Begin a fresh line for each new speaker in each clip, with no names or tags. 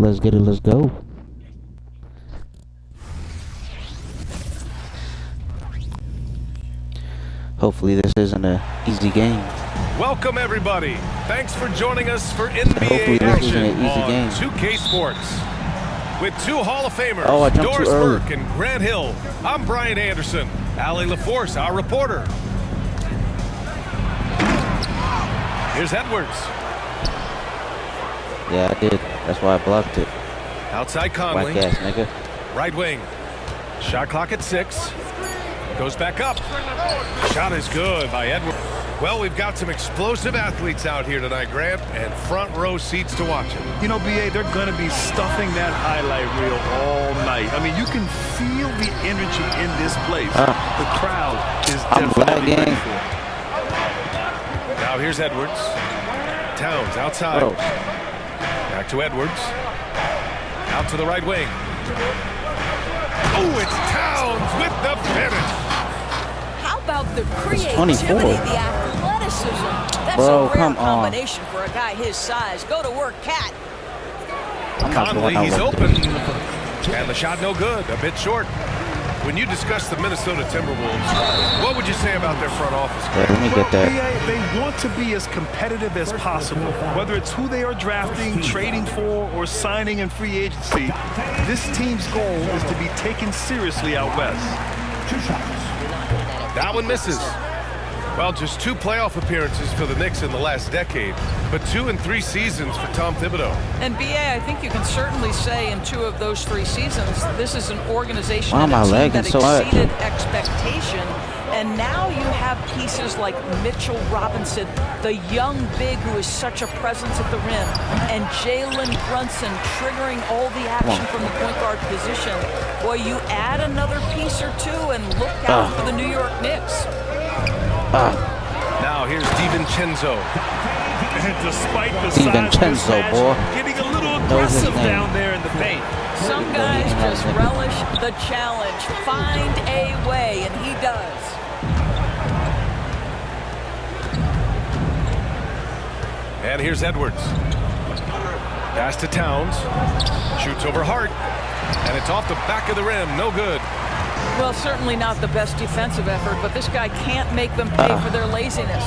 let's get it, let's go. Hopefully this isn't an easy game.
Welcome everybody. Thanks for joining us for
Hopefully
NBA
this isn't
action
an easy
on
game.
2K Sports. With two Hall of Famers,
Oh, I jumped
Doris
too early.
Burke and Grant Hill. I'm Brian Anderson. Allie LaForce, our reporter. Here's Edwards.
Yeah, I did. That's why I blocked it.
Outside Conley.
Whack ass nigga.
Right wing. Shot clock at 6. Goes back up. Shot is good by Edwards. Well, we've got some explosive athletes out here tonight, Grant, and front row seats to watch it.
You know, BA, they're going to be stuffing that highlight reel all night. I mean, you can feel the energy in this place. The crowd is definitely ready for it.
Now here's Edwards. Towns outside.
Oh.
Back to Edwards. Out to the right wing. Oh, it's Towns with the finish.
How about the creativity,
24.
the athleticism? That's
Bro,
a rare
come on.
combination for a guy his size. Go to work, Cat.
I'm not
Conley,
going out
he's
like
open.
this.
And the shot no good, a bit short. When you discuss the Minnesota Timberwolves, what would you say about their front office?
Yeah, let me get that.
BA, they want to be as competitive as possible. Whether it's who they are drafting, trading for, or signing in free agency, this team's goal is to be taken seriously out west.
That one misses. Well, just 2 playoff appearances for the Knicks in the last decade, but 2 in 3 seasons for Tom Thibodeau.
And BA, I think you can certainly say in 2 of those 3 seasons, this is an organization
Why am I
and a team
lagging
that
so much?
exceeded expectation. And now you have pieces like Mitchell Robinson, the young big who is such a presence at the rim, and Jalen Brunson triggering all the action from the point guard position. Boy, you add another piece or 2 and look out for the New York Knicks.
Now here's DiVincenzo.
And despite the
DiVincenzo,
size
boy.
getting a little
Knows his
aggressive
name.
down there in the paint.
Some guys just relish the challenge. Find a way, and he does.
And here's Edwards. Pass to Towns. Shoots over Hart. And it's off the back of the rim. No good.
Well, certainly not the best defensive effort, but this guy can't make them pay for their laziness.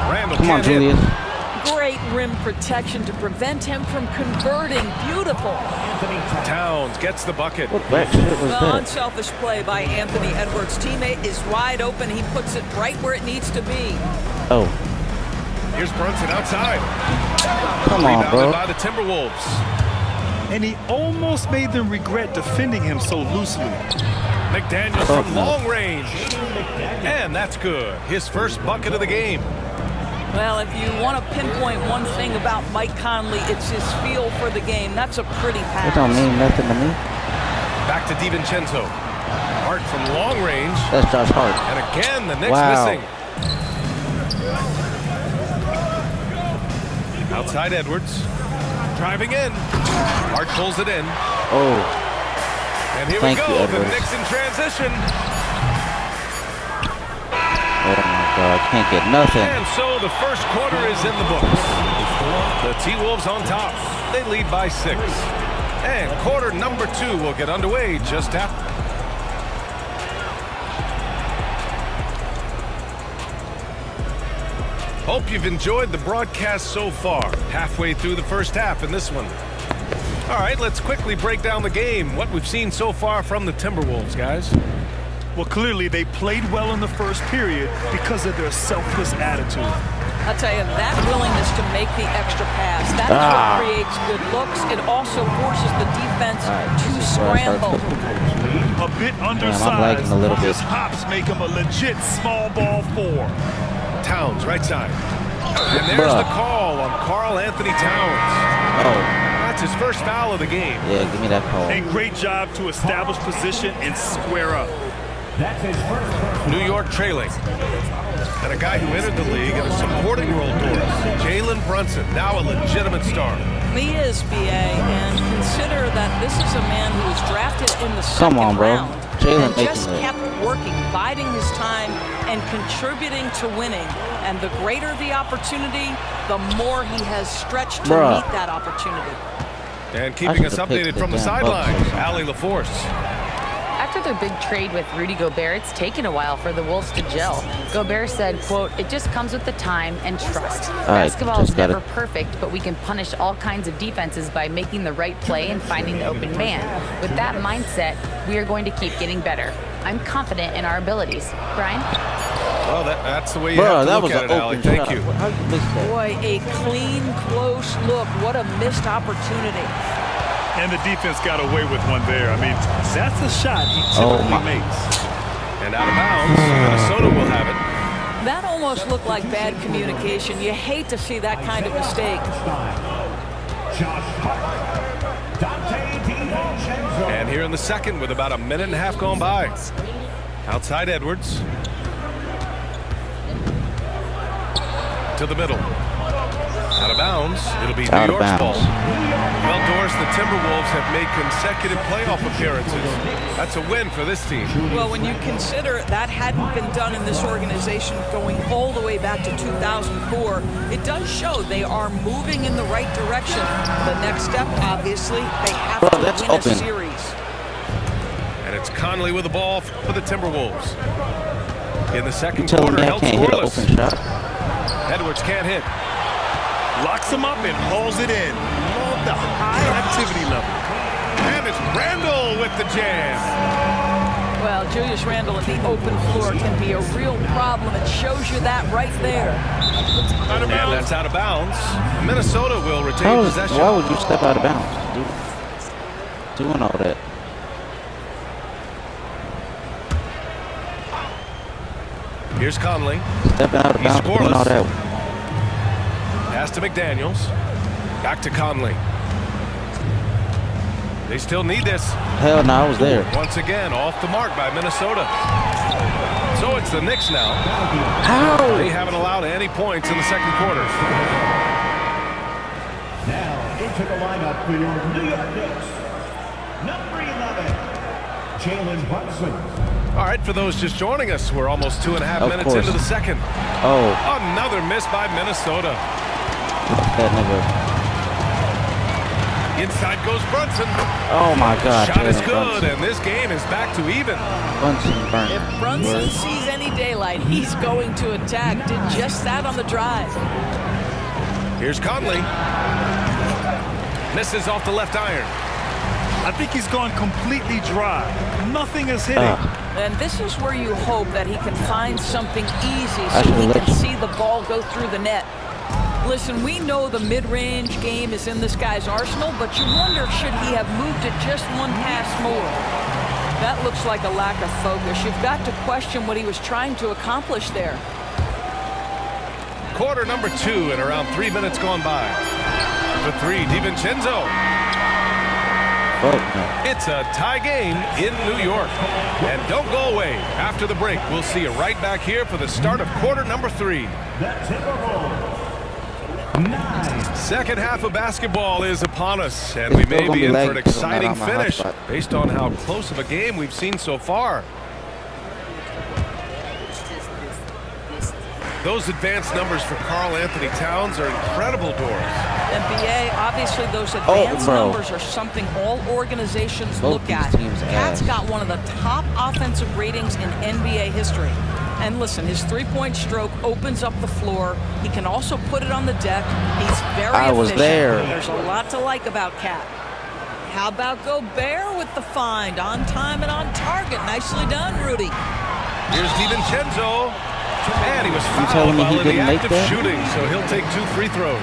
Randall
Come on,
can't hit.
Julius.
Great rim protection to prevent him from converting. Beautiful.
Towns gets the bucket.
What that shit was
The
that?
unselfish play by Anthony Edwards. Teammate is wide open. He puts it right where it needs to be.
Oh,
Here's Brunson outside.
come on,
Rebounded
bro.
by the Timberwolves.
And he almost made them regret defending him so loosely.
McDaniels
Oh,
from
no.
long range. And that's good. His first bucket of the game.
Well, if you want to pinpoint one thing about Mike Conley, it's his feel for the game. That's a pretty pass.
That don't mean nothing to me.
Back to DiVincenzo. Hart from long range.
That's Josh Hart.
And again, the Knicks
Wow.
missing. Outside Edwards. Driving in. Hart pulls it in.
Oh,
And here
Thank
we
you,
go. The
Edwards.
Knicks in transition.
oh my God, I can't get nothing.
And so the first quarter is in the books. The T-Wolves on top. They lead by 6. And quarter number 2 will get underway just after. Hope you've enjoyed the broadcast so far. Halfway through the first half in this one. All right, let's quickly break down the game. What we've seen so far from the Timberwolves, guys.
Well, clearly they played well in the first period because of their selfless attitude.
I'll tell you, that willingness to make the extra pass, that's what creates good looks. It also forces the defense to scramble.
A bit
I'm
undersized,
lagging a little bit.
his hops make him a legit small ball 4.
Towns, right side. And there's the call on Karl Anthony Towns.
Oh,
That's his first foul of the game.
yeah, give me that call.
A great job to establish position and square up.
New York trailing. And a guy who entered the league in a supporting role, Doris. Jalen Brunson, now a legitimate star.
He is, BA, and consider that this is a man who was drafted in the
Come
second
on, bro.
round
Jalen
and
making
just
it.
kept working, biding his time, and contributing to winning. And the greater the opportunity, the more he has stretched to meet that opportunity.
And keeping us updated from the sideline, Allie LaForce.
After their big trade with Rudy Gobert, it's taken a while for the Wolves to gel. Gobert said, quote, "It just comes with the time and trust. Basketball is never perfect, but we can punish all kinds of defenses by making the right play and finding the open man. With that mindset, we are going to keep getting better. I'm confident in our abilities." Brian?
Well, that's the way you have to look at it, Allie. Thank you.
How you miss that?
Boy, a clean, close look. What a missed opportunity.
And the defense got away with one there. I mean, that's a shot he typically makes.
And out of bounds, Minnesota will have it.
That almost looked like bad communication. You hate to see that kind of mistake.
And here in the second with about a minute and a half gone by. Outside Edwards. To the middle. Out of bounds. It'll be New York's ball. Well, Doris, the Timberwolves have made consecutive playoff appearances. That's a win for this team.
Well, when you consider that hadn't been done in this organization going all the way back to 2004, it does show they are moving in the right direction. The next step, obviously, they have to win a series.
And it's Conley with the ball for the Timberwolves. In the second quarter, held scoreless. Edwards can't hit.
Locks him up and hauls it in. Love the high activity level.
And it's Randle with the jam.
Well, Julius Randle at the open floor can be a real problem. It shows you that right there.
And that's out of bounds. Minnesota will retain possession.
Why would you step out of bounds? Doing all that.
Here's Conley.
Stepping out of bounds. Doing all that.
Pass to McDaniels. Back to Conley. They still need this.
Hell no, I was there.
Once again, off the mark by Minnesota. So it's the Knicks now.
How?
They haven't allowed any points in the second quarter.
Now into the lineup for your New York Knicks. Number 11, Jalen Brunson.
All right, for those just joining us, we're almost 2.5 minutes into the second.
Oh.
Another miss by Minnesota.
That nigga.
Inside goes Brunson.
Oh my God.
Shot is good, and this game is back to even.
If Brunson sees any daylight, he's going to attack. Did just that on the drive.
Here's Conley. Misses off the left iron.
I think he's gone completely dry. Nothing is hitting.
And this is where you hope that he can find something easy so he can see the ball go through the net. Listen, we know the mid-range game is in this guy's arsenal, but you wonder, should he have moved it just one pass more? That looks like a lack of focus. You've got to question what he was trying to accomplish there.
Quarter number 2 and around 3 minutes gone by. For 3, DiVincenzo. It's a tie game in New York. And don't go away. After the break, we'll see you right back here for the start of quarter number 3. Second half of basketball is upon us, and we may be in for an exciting finish based on how close of a game we've seen so far. Those advanced numbers for Karl Anthony Towns are incredible, Doris.
NBA, obviously those advanced numbers are something all organizations look at. Cat's got one of the top offensive ratings in NBA history. And listen, his three-point stroke opens up the floor. He can also put it on the deck. He's very efficient.
I was there.
There's a lot to like about Cat. How about Gobert with the find? On time and on target. Nicely done, Rudy.
Here's DiVincenzo. And he was fouled while in the act of shooting, so he'll take 2 free throws.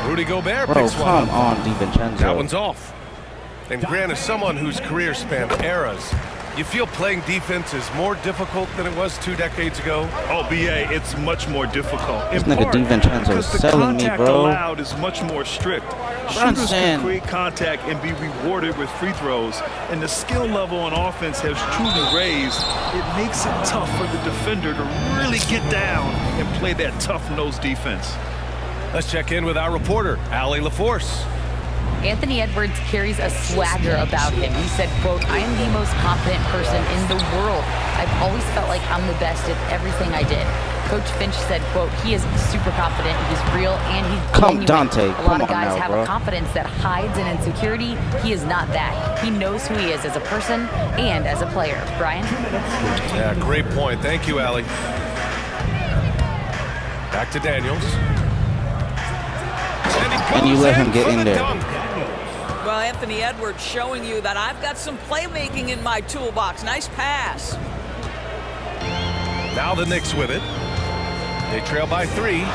Rudy Gobert picks one up.
Come on, DiVincenzo.
That one's off. And Grant, as someone whose career spanned eras, you feel playing defense is more difficult than it was 2 decades ago?
Oh, BA, it's much more difficult.
This nigga DiVincenzo selling me, bro.
Because the contact allowed is much more strict. Shooters can create contact and be rewarded with free throws, and the skill level on offense has truly raised. It makes it tough for the defender to really get down and play that tough-nosed defense.
Let's check in with our reporter, Allie LaForce.
Anthony Edwards carries a swagger about him. He said, quote, "I am the most confident person in the world. I've always felt like I'm the best at everything I did." Coach Finch said, quote, "He is super confident, he's real, and he's genuine."
Dante,
a lot of guys have a confidence that hides in insecurity. He is not that. He knows who he is as a person and as a player. Brian?
Yeah, great point. Thank you, Allie. Back to Daniels.
And you let him get in there.
Well, Anthony Edwards showing you that I've got some playmaking in my toolbox. Nice pass.
Now the Knicks with it. They trail by 3.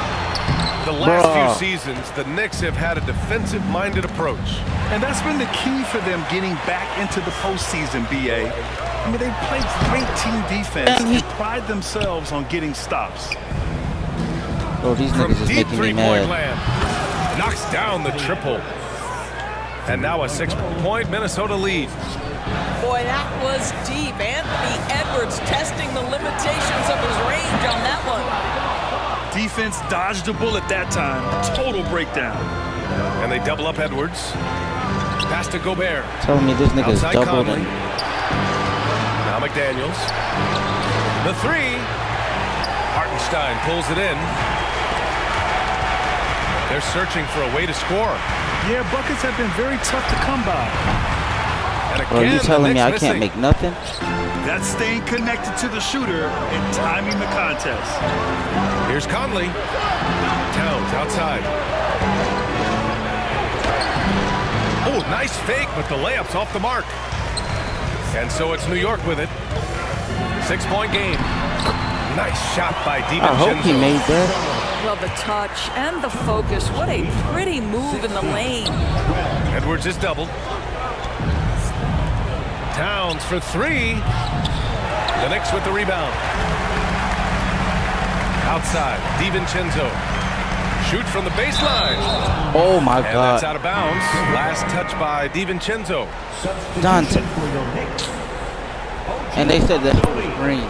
The last few seasons, the Knicks have had a defensive-minded approach.
And that's been the key for them getting back into the postseason, B.A. I mean, they play great team defense and pride themselves on getting stops.
Oh, these niggas is making me mad.
Land. Knocks down the triple. And now a 6-point Minnesota lead.
Boy, that was deep. Anthony Edwards testing the limitations of his range on that one.
Defense dodged a bullet that time. Total breakdown.
And they double up Edwards. Pass to Gobert.
Telling me this nigga's doubled.
Now McDaniels. The 3. Hartenstein pulls it in. They're searching for a way to score.
Yeah, buckets have been very tough to come by.
And again,
are you telling me I can't make nothing?
That's staying connected to the shooter and timing the contest.
Here's Conley. Towns outside. Oh, nice fake, but the layup's off the mark. And so it's New York with it. 6-point game. Nice shot by DiVincenzo.
I hope he made that.
Well, the touch and the focus. What a pretty move in the lane.
Edwards is doubled. Towns for 3. The Knicks with the rebound. Outside, DiVincenzo. Shoot from the baseline.
Oh my
and
God.
That's out of bounds. Last touch by DiVincenzo.
Dante. And they said that was green.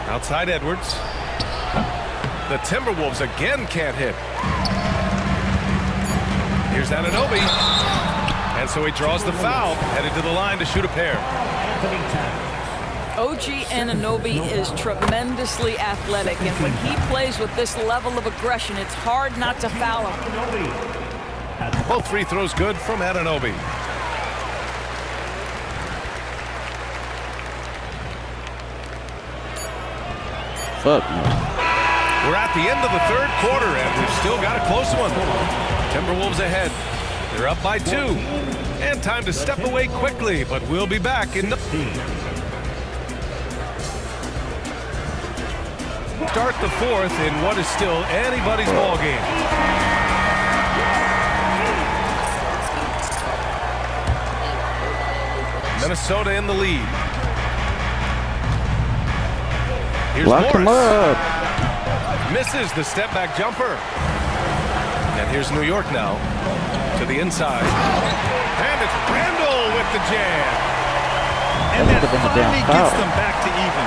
Outside Edwards. The Timberwolves again can't hit. Here's Anunoby. And so he draws the foul, headed to the line to shoot a pair.
OG Anunoby is tremendously athletic, and when he plays with this level of aggression, it's hard not to foul him.
Both free throws good from Anunoby.
Fuck.
We're at the end of the 3rd quarter, and we've still got a close one. Timberwolves ahead. They're up by 2. And time to step away quickly, but we'll be back in the... Start the 4th in what is still anybody's ball game. Minnesota in the lead. Here's
Lock him up.
Misses the step-back jumper. And here's New York now to the inside. And it's Randall with the jam.
And that finally gets them back to even.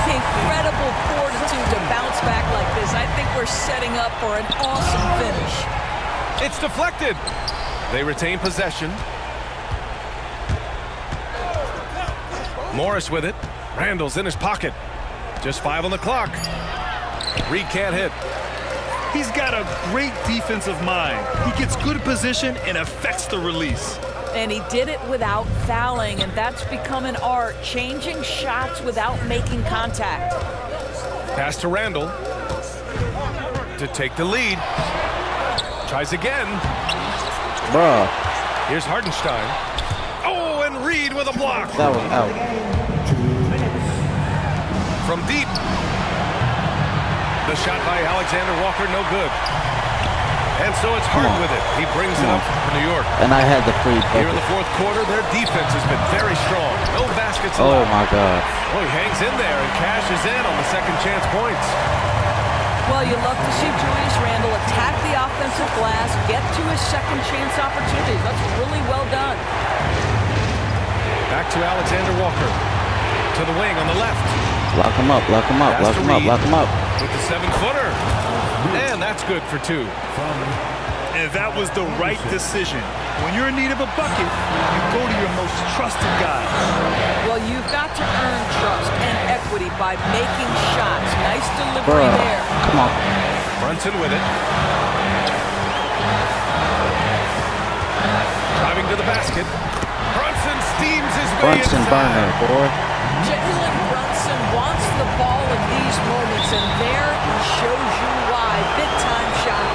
Incredible fortitude to bounce back like this. I think we're setting up for an awesome finish.
It's deflected. They retain possession. Morris with it. Randall's in his pocket. Just 5 on the clock. Reed can't hit.
He's got a great defensive mind. He gets good position and affects the release.
And he did it without fouling, and that's become an art, changing shots without making contact.
Pass to Randall to take the lead. Tries again.
Bruh.
Here's Hartenstein. Oh, and Reed with a block.
That was out.
From deep. The shot by Alexander Walker, no good. And so it's Hart with it. He brings it up for New York.
And I had the free bucket.
Here in the 4th quarter, their defense has been very strong. No baskets
Oh
allowed.
my God.
Well, he hangs in there and cashes in on the second chance points.
Well, you love to see Julius Randle attack the offensive glass, get to his second chance opportunities. That's really well done.
Back to Alexander Walker. To the wing on the left.
Lock him up, lock him up, lock him up, lock him up.
With the 7-footer. And that's good for 2.
And that was the right decision. When you're in need of a bucket, you go to your most trusted guy.
Well, you've got to earn trust and equity by making shots. Nice delivery there.
Come on.
Brunson with it. Driving to the basket. Brunson steams his way
Brunson
inside.
burner, boy.
Jalen Brunson wants the ball in these moments, and there he shows you why. Big-time shot.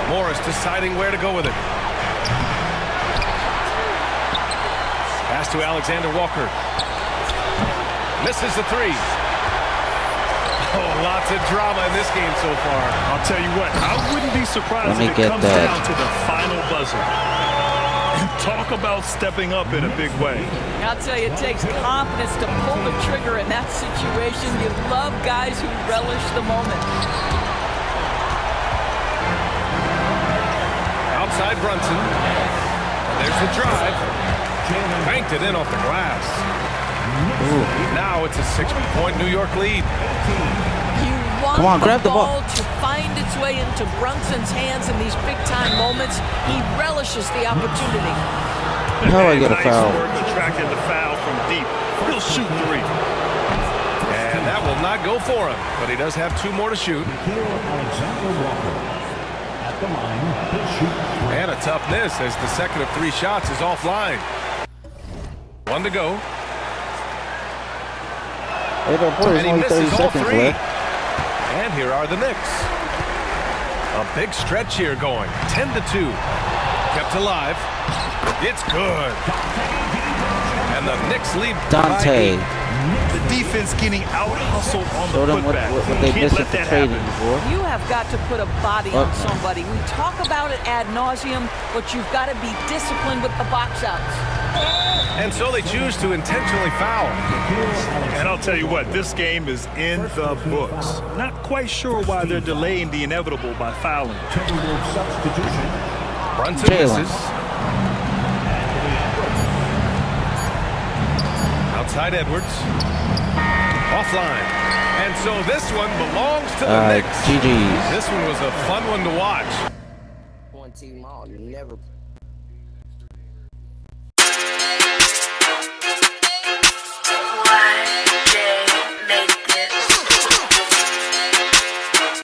Morris deciding where to go with it. Pass to Alexander Walker. Misses the 3. Oh, lots of drama in this game so far.
I'll tell you what, I wouldn't be surprised if it comes down to the final buzzer. And talk about stepping up in a big way.
I'll tell you, it takes confidence to pull the trigger in that situation. You love guys who relish the moment.
Outside Brunson. There's the drive. Banked it in off the glass.
Ooh.
Now it's a 6-point New York lead.
You want
Come on, grab the ball
to find its way into Brunson's hands in these big-time moments. He relishes the opportunity.
How do I get a foul?
Nice work attracting the foul from deep. He'll shoot 3.
And that will not go for him, but he does have 2 more to shoot.
Alexander Walker at the line to shoot 3.
And a tough miss as the second of 3 shots is offline. 1 to go.
Hey, but boy, there's
And he
only 30
misses all
seconds
3.
left.
And here are the Knicks. A big stretch here going. 10-2. Kept alive. It's good. And the Knicks lead
Dante.
by 8.
The defense getting out-hustled on
Show
the
them what
putback.
they
You
missed
can't
at
let
the
that
trading,
happen.
boy.
You have got to put a body on somebody. We talk about it ad nauseum, but you've got to be disciplined with the box outs.
And so they choose to intentionally foul.
And I'll tell you what, this game is in the books. Not quite sure why they're delaying the inevitable by fouling.
Timberwolves substitution.
Brunson
Jalen.
misses. Outside Edwards. Offline. And so this one belongs to the Knicks.
GG's.
This one was a fun one to watch.
One team, I'll never